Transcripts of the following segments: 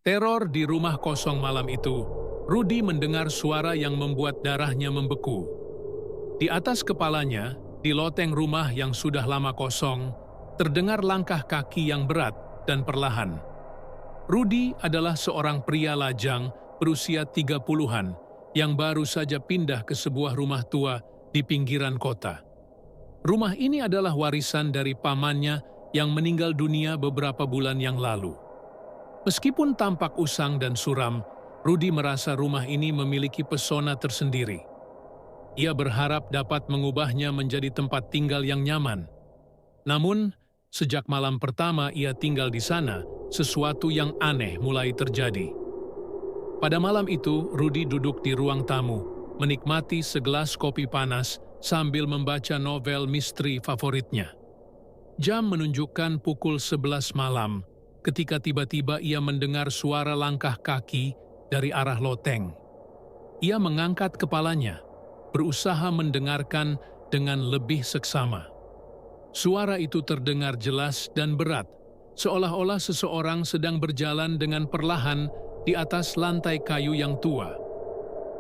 Teror di rumah kosong malam itu, Rudy mendengar suara yang membuat darahnya membeku. Di atas kepalanya, di loteng rumah yang sudah lama kosong, terdengar langkah kaki yang berat dan perlahan. Rudy adalah seorang pria lajang berusia 30-an yang baru saja pindah ke sebuah rumah tua di pinggiran kota. Rumah ini adalah warisan dari pamannya yang meninggal dunia beberapa bulan yang lalu. Meskipun tampak usang dan suram, Rudy merasa rumah ini memiliki pesona tersendiri. Ia berharap dapat mengubahnya menjadi tempat tinggal yang nyaman. Namun, sejak malam pertama ia tinggal di sana, sesuatu yang aneh mulai terjadi. Pada malam itu, Rudy duduk di ruang tamu, menikmati segelas kopi panas sambil membaca novel misteri favoritnya. Jam menunjukkan pukul 11 malam, ketika tiba-tiba ia mendengar suara langkah kaki dari arah loteng. Ia mengangkat kepalanya, berusaha mendengarkan dengan lebih seksama. Suara itu terdengar jelas dan berat, seolah-olah seseorang sedang berjalan dengan perlahan di atas lantai kayu yang tua.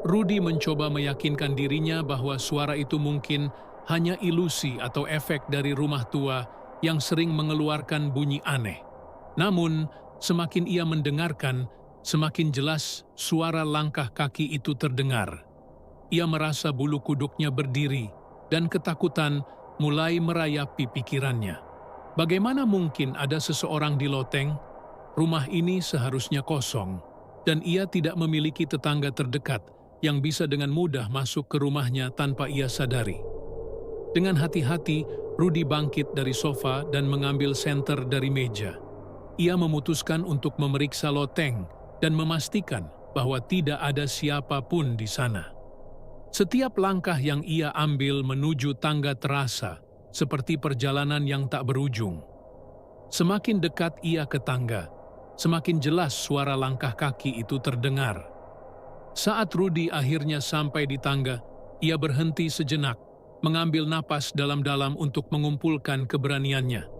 Rudy mencoba meyakinkan dirinya bahwa suara itu mungkin hanya ilusi atau efek dari rumah tua yang sering mengeluarkan bunyi aneh. Namun, semakin ia mendengarkan, semakin jelas suara langkah kaki itu terdengar. Ia merasa bulu kuduknya berdiri, dan ketakutan mulai merayapi pikirannya. Bagaimana mungkin ada seseorang di loteng? Rumah ini seharusnya kosong, dan ia tidak memiliki tetangga terdekat yang bisa dengan mudah masuk ke rumahnya tanpa ia sadari. Dengan hati-hati, Rudy bangkit dari sofa dan mengambil senter dari meja. Ia memutuskan untuk memeriksa loteng dan memastikan bahwa tidak ada siapapun di sana. Setiap langkah yang ia ambil menuju tangga terasa seperti perjalanan yang tak berujung. Semakin dekat ia ke tangga, semakin jelas suara langkah kaki itu terdengar. Saat Rudy akhirnya sampai di tangga, ia berhenti sejenak, mengambil napas dalam-dalam untuk mengumpulkan keberaniannya.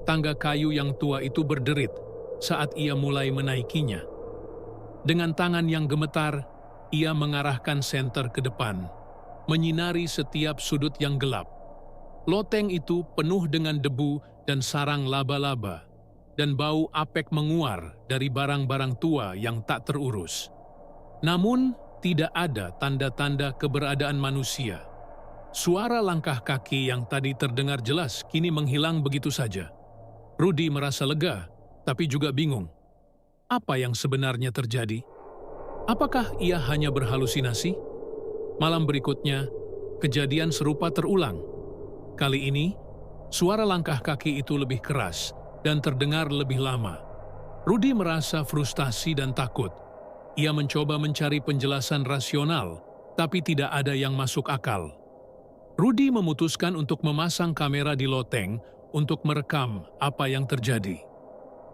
Tangga kayu yang tua itu berderit saat ia mulai menaikinya. Dengan tangan yang gemetar, ia mengarahkan senter ke depan, menyinari setiap sudut yang gelap. Loteng itu penuh dengan debu dan sarang laba-laba, dan bau apek menguar dari barang-barang tua yang tak terurus. Namun, tidak ada tanda-tanda keberadaan manusia. Suara langkah kaki yang tadi terdengar jelas kini menghilang begitu saja. Rudy merasa lega, tapi juga bingung. Apa yang sebenarnya terjadi? Apakah ia hanya berhalusinasi? Malam berikutnya, kejadian serupa terulang. Kali ini, suara langkah kaki itu lebih keras dan terdengar lebih lama. Rudy merasa frustasi dan takut. Ia mencoba mencari penjelasan rasional, tapi tidak ada yang masuk akal. Rudy memutuskan untuk memasang kamera di loteng untuk merekam apa yang terjadi.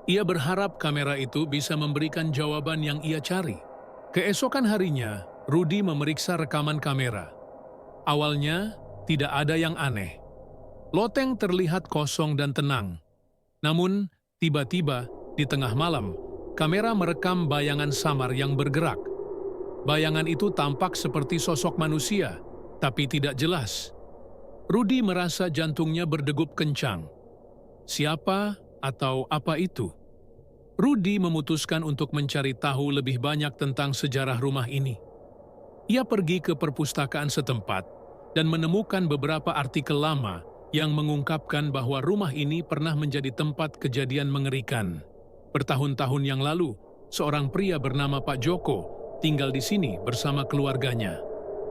Ia berharap kamera itu bisa memberikan jawaban yang ia cari. Keesokan harinya, Rudy memeriksa rekaman kamera. Awalnya, tidak ada yang aneh. Loteng terlihat kosong dan tenang. Namun, tiba-tiba, di tengah malam, kamera merekam bayangan samar yang bergerak. Bayangan itu tampak seperti sosok manusia, tapi tidak jelas. Rudy merasa jantungnya berdegup kencang. Siapa atau apa itu? Rudy memutuskan untuk mencari tahu lebih banyak tentang sejarah rumah ini. Ia pergi ke perpustakaan setempat dan menemukan beberapa artikel lama yang mengungkapkan bahwa rumah ini pernah menjadi tempat kejadian mengerikan. Bertahun-tahun yang lalu, seorang pria bernama Pak Joko tinggal di sini bersama keluarganya.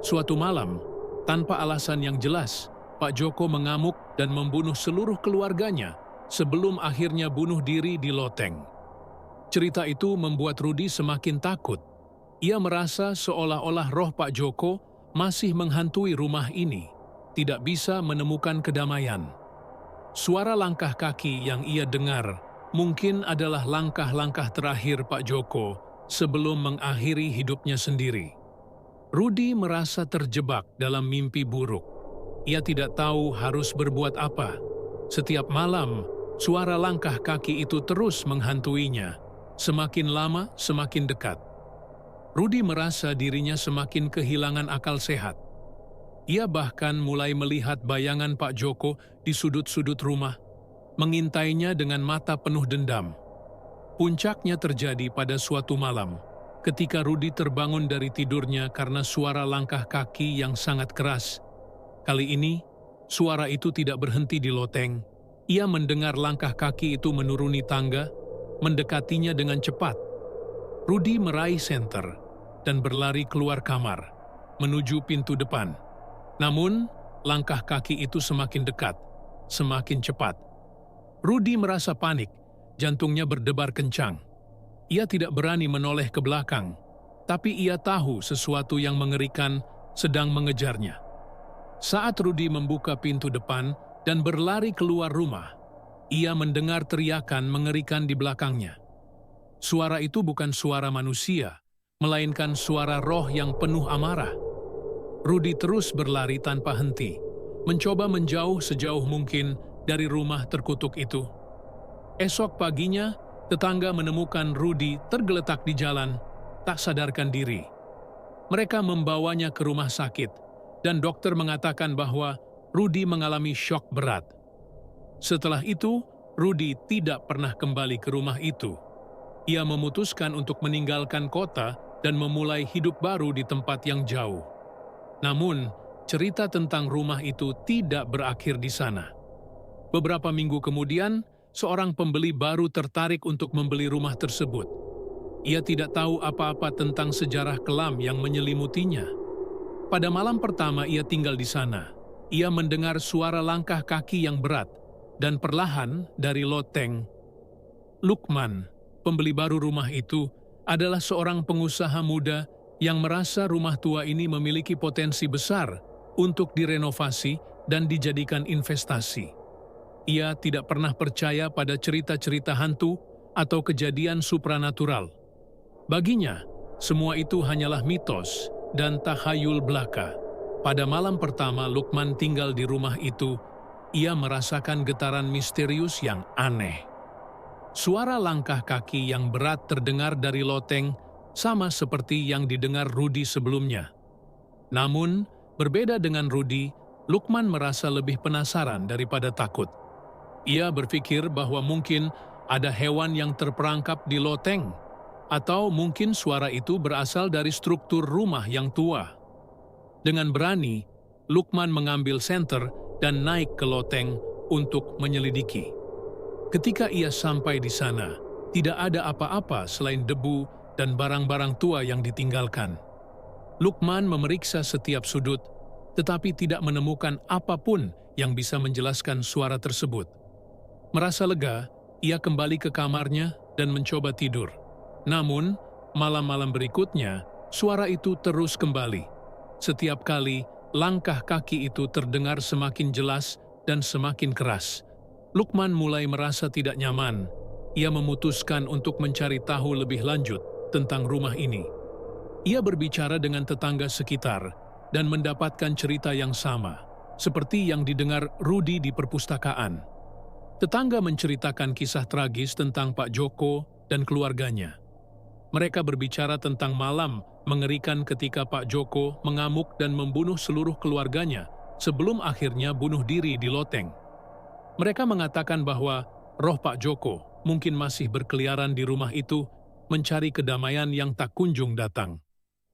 Suatu malam, tanpa alasan yang jelas, Pak Joko mengamuk dan membunuh seluruh keluarganya sebelum akhirnya bunuh diri di loteng. Cerita itu membuat Rudy semakin takut. Ia merasa seolah-olah roh Pak Joko masih menghantui rumah ini, tidak bisa menemukan kedamaian. Suara langkah kaki yang ia dengar mungkin adalah langkah-langkah terakhir Pak Joko sebelum mengakhiri hidupnya sendiri. Rudy merasa terjebak dalam mimpi buruk. Ia tidak tahu harus berbuat apa. Setiap malam, suara langkah kaki itu terus menghantuinya. Semakin lama, semakin dekat. Rudy merasa dirinya semakin kehilangan akal sehat. Ia bahkan mulai melihat bayangan Pak Joko di sudut-sudut rumah, mengintainya dengan mata penuh dendam. Puncaknya terjadi pada suatu malam, ketika Rudy terbangun dari tidurnya karena suara langkah kaki yang sangat keras. Kali ini, suara itu tidak berhenti di loteng. Ia mendengar langkah kaki itu menuruni tangga, mendekatinya dengan cepat. Rudy meraih senter dan berlari keluar kamar, menuju pintu depan. Namun, langkah kaki itu semakin dekat, semakin cepat. Rudy merasa panik, jantungnya berdebar kencang. Ia tidak berani menoleh ke belakang, tapi ia tahu sesuatu yang mengerikan sedang mengejarnya. Saat Rudy membuka pintu depan dan berlari keluar rumah, ia mendengar teriakan mengerikan di belakangnya. Suara itu bukan suara manusia, melainkan suara roh yang penuh amarah. Rudy terus berlari tanpa henti, mencoba menjauh sejauh mungkin dari rumah terkutuk itu. Esok paginya, tetangga menemukan Rudy tergeletak di jalan, tak sadarkan diri. Mereka membawanya ke rumah sakit, dan dokter mengatakan bahwa Rudy mengalami syok berat. Setelah itu, Rudy tidak pernah kembali ke rumah itu. Ia memutuskan untuk meninggalkan kota dan memulai hidup baru di tempat yang jauh. Namun, cerita tentang rumah itu tidak berakhir di sana. Beberapa minggu kemudian, seorang pembeli baru tertarik untuk membeli rumah tersebut. Ia tidak tahu apa-apa tentang sejarah kelam yang menyelimutinya. Pada malam pertama ia tinggal di sana, ia mendengar suara langkah kaki yang berat, dan perlahan dari loteng. Lukman, pembeli baru rumah itu, adalah seorang pengusaha muda yang merasa rumah tua ini memiliki potensi besar untuk direnovasi dan dijadikan investasi. Ia tidak pernah percaya pada cerita-cerita hantu atau kejadian supranatural. Baginya, semua itu hanyalah mitos dan tahayul belaka. Pada malam pertama Lukman tinggal di rumah itu, ia merasakan getaran misterius yang aneh. Suara langkah kaki yang berat terdengar dari loteng, sama seperti yang didengar Rudy sebelumnya. Namun, berbeda dengan Rudy, Lukman merasa lebih penasaran daripada takut. Ia berpikir bahwa mungkin ada hewan yang terperangkap di loteng, atau mungkin suara itu berasal dari struktur rumah yang tua. Dengan berani, Lukman mengambil senter dan naik ke loteng untuk menyelidiki. Ketika ia sampai di sana, tidak ada apa-apa selain debu dan barang-barang tua yang ditinggalkan. Lukman memeriksa setiap sudut, tetapi tidak menemukan apapun yang bisa menjelaskan suara tersebut. Merasa lega, ia kembali ke kamarnya dan mencoba tidur. Namun, malam-malam berikutnya, suara itu terus kembali. Setiap kali, langkah kaki itu terdengar semakin jelas dan semakin keras. Lukman mulai merasa tidak nyaman. Ia memutuskan untuk mencari tahu lebih lanjut tentang rumah ini. Ia berbicara dengan tetangga sekitar dan mendapatkan cerita yang sama, seperti yang didengar Rudy di perpustakaan. Tetangga menceritakan kisah tragis tentang Pak Joko dan keluarganya. Mereka berbicara tentang malam mengerikan ketika Pak Joko mengamuk dan membunuh seluruh keluarganya sebelum akhirnya bunuh diri di loteng. Mereka mengatakan bahwa roh Pak Joko mungkin masih berkeliaran di rumah itu, mencari kedamaian yang tak kunjung datang.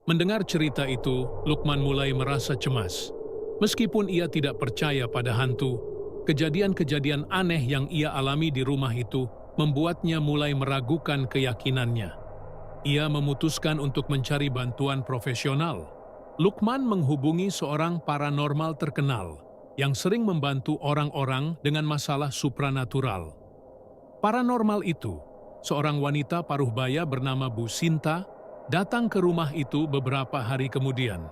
Mendengar cerita itu, Lukman mulai merasa cemas. Meskipun ia tidak percaya pada hantu, kejadian-kejadian aneh yang ia alami di rumah itu membuatnya mulai meragukan keyakinannya. Ia memutuskan untuk mencari bantuan profesional. Lukman menghubungi seorang paranormal terkenal yang sering membantu orang-orang dengan masalah supranatural. Paranormal itu, seorang wanita paruh baya bernama Bu Sinta, datang ke rumah itu beberapa hari kemudian.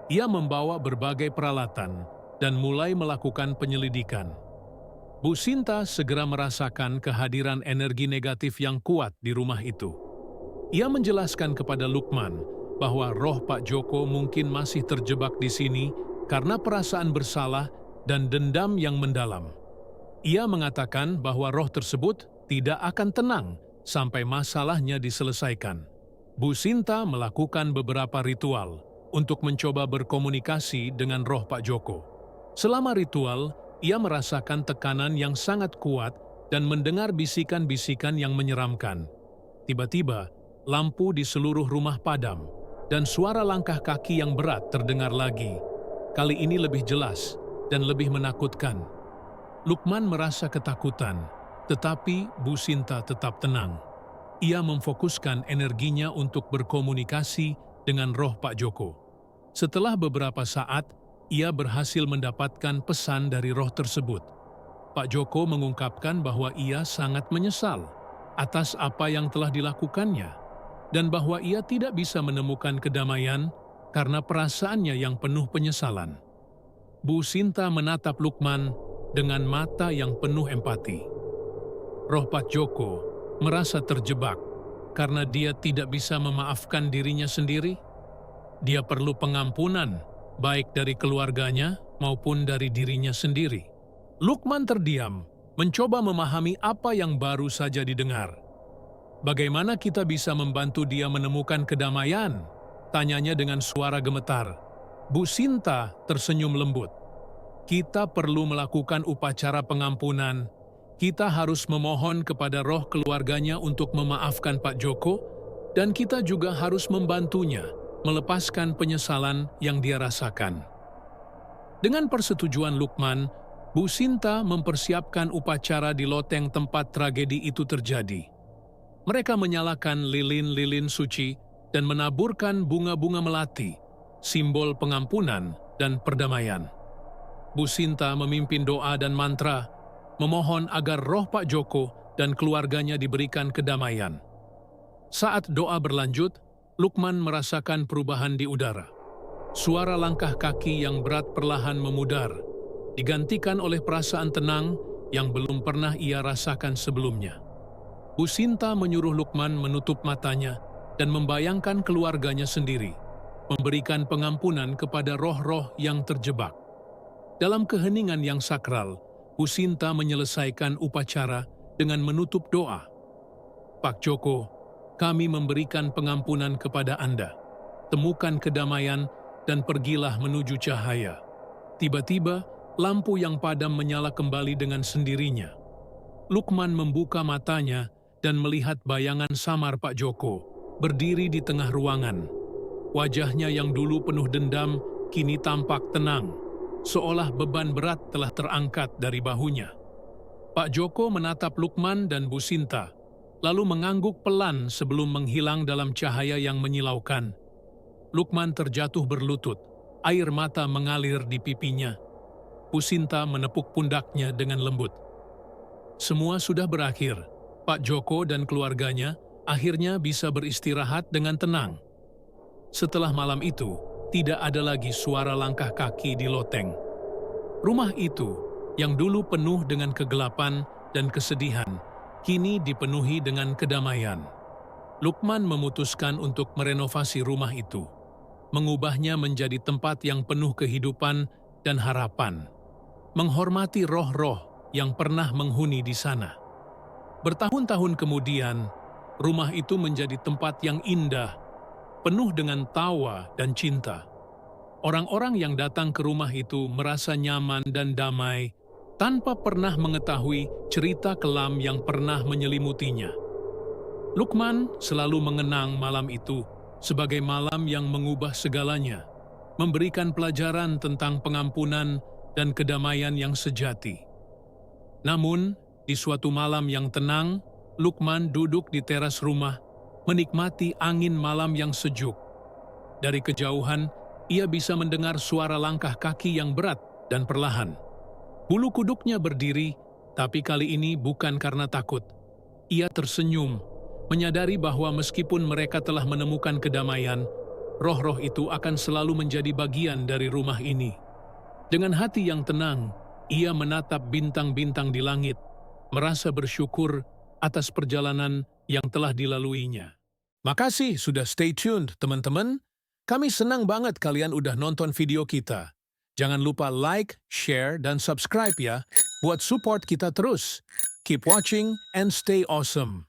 Ia membawa berbagai peralatan dan mulai melakukan penyelidikan. Bu Sinta segera merasakan kehadiran energi negatif yang kuat di rumah itu. Ia menjelaskan kepada Lukman bahwa roh Pak Joko mungkin masih terjebak di sini karena perasaan bersalah dan dendam yang mendalam. Ia mengatakan bahwa roh tersebut tidak akan tenang sampai masalahnya diselesaikan. Bu Sinta melakukan beberapa ritual untuk mencoba berkomunikasi dengan roh Pak Joko. Selama ritual, ia merasakan tekanan yang sangat kuat dan mendengar bisikan-bisikan yang menyeramkan. Tiba-tiba, lampu di seluruh rumah padam, dan suara langkah kaki yang berat terdengar lagi. Kali ini lebih jelas dan lebih menakutkan. Lukman merasa ketakutan, tetapi Bu Sinta tetap tenang. Ia memfokuskan energinya untuk berkomunikasi dengan roh Pak Joko. Setelah beberapa saat, ia berhasil mendapatkan pesan dari roh tersebut. Pak Joko mengungkapkan bahwa ia sangat menyesal atas apa yang telah dilakukannya, dan bahwa ia tidak bisa menemukan kedamaian karena perasaannya yang penuh penyesalan. Bu Sinta menatap Lukman dengan mata yang penuh empati. Roh Pak Joko merasa terjebak karena dia tidak bisa memaafkan dirinya sendiri. Dia perlu pengampunan, baik dari keluarganya maupun dari dirinya sendiri. Lukman terdiam, mencoba memahami apa yang baru saja didengar. Bagaimana kita bisa membantu dia menemukan kedamaian? Tanyanya dengan suara gemetar. Bu Sinta tersenyum lembut. Kita perlu melakukan upacara pengampunan. Kita harus memohon kepada roh keluarganya untuk memaafkan Pak Joko, dan kita juga harus membantunya melepaskan penyesalan yang dia rasakan. Dengan persetujuan Lukman, Bu Sinta mempersiapkan upacara di loteng tempat tragedi itu terjadi. Mereka menyalakan lilin-lilin suci dan menaburkan bunga-bunga melati, simbol pengampunan dan perdamaian. Bu Sinta memimpin doa dan mantra, memohon agar roh Pak Joko dan keluarganya diberikan kedamaian. Saat doa berlanjut, Lukman merasakan perubahan di udara. Suara langkah kaki yang berat perlahan memudar, digantikan oleh perasaan tenang yang belum pernah ia rasakan sebelumnya. Bu Sinta menyuruh Lukman menutup matanya dan membayangkan keluarganya sendiri, memberikan pengampunan kepada roh-roh yang terjebak. Dalam keheningan yang sakral, Bu Sinta menyelesaikan upacara dengan menutup doa. Pak Joko, kami memberikan pengampunan kepada Anda. Temukan kedamaian dan pergilah menuju cahaya. Tiba-tiba, lampu yang padam menyala kembali dengan sendirinya. Lukman membuka matanya dan melihat bayangan samar Pak Joko berdiri di tengah ruangan. Wajahnya yang dulu penuh dendam kini tampak tenang, seolah beban berat telah terangkat dari bahunya. Pak Joko menatap Lukman dan Bu Sinta, lalu mengangguk pelan sebelum menghilang dalam cahaya yang menyilaukan. Lukman terjatuh berlutut, air mata mengalir di pipinya. Bu Sinta menepuk pundaknya dengan lembut. Semua sudah berakhir. Pak Joko dan keluarganya akhirnya bisa beristirahat dengan tenang. Setelah malam itu, tidak ada lagi suara langkah kaki di loteng. Rumah itu, yang dulu penuh dengan kegelapan dan kesedihan, kini dipenuhi dengan kedamaian. Lukman memutuskan untuk merenovasi rumah itu, mengubahnya menjadi tempat yang penuh kehidupan dan harapan, menghormati roh-roh yang pernah menghuni di sana. Bertahun-tahun kemudian, rumah itu menjadi tempat yang indah, penuh dengan tawa dan cinta. Orang-orang yang datang ke rumah itu merasa nyaman dan damai, tanpa pernah mengetahui cerita kelam yang pernah menyelimutinya. Lukman selalu mengenang malam itu sebagai malam yang mengubah segalanya, memberikan pelajaran tentang pengampunan dan kedamaian yang sejati. Namun, di suatu malam yang tenang, Lukman duduk di teras rumah, menikmati angin malam yang sejuk. Dari kejauhan, ia bisa mendengar suara langkah kaki yang berat dan perlahan. Bulu kuduknya berdiri, tapi kali ini bukan karena takut. Ia tersenyum, menyadari bahwa meskipun mereka telah menemukan kedamaian, roh-roh itu akan selalu menjadi bagian dari rumah ini. Dengan hati yang tenang, ia menatap bintang-bintang di langit, merasa bersyukur atas perjalanan yang telah dilaluinya. Makasih sudah stay tuned, teman-teman. Kami senang banget kalian udah nonton video kita. Jangan lupa like, share, dan subscribe ya, buat support kita terus. Keep watching and stay awesome.